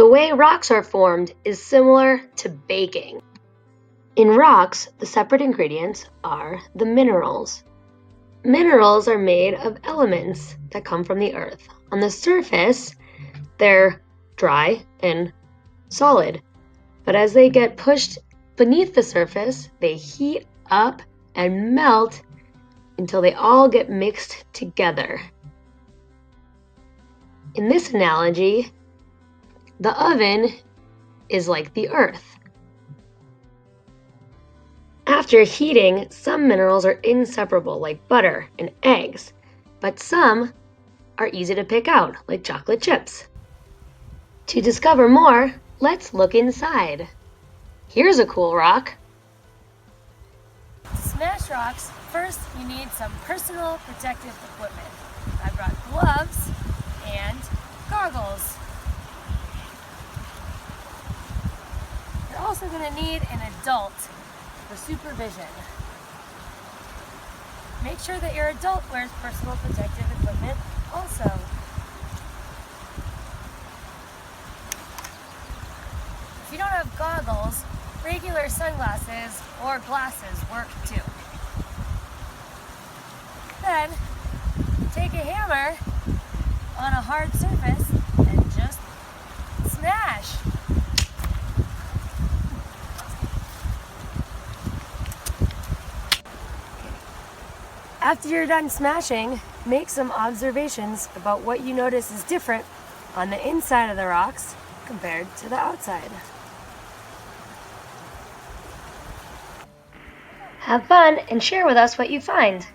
The way rocks are formed is similar to baking. In rocks, the separate ingredients are the minerals. Minerals are made of elements that come from the earth. On the surface, they're dry and solid, but as they get pushed beneath the surface, they heat up and melt until they all get mixed together. In this analogy, the oven is like the earth. After heating, some minerals are inseparable, like butter and eggs, but some are easy to pick out, like chocolate chips. To discover more, let's look inside. Here's a cool rock. To smash rocks, first you need some personal protective equipment. I brought gloves and goggles. You're also going to need an adult for supervision. Make sure that your adult wears personal protective equipment also. If you don't have goggles, regular sunglasses or glasses work too. Then, take a hammer on a hard surface and just smash. After you're done smashing, make some observations about what you notice is different on the inside of the rocks compared to the outside. Have fun and share with us what you find.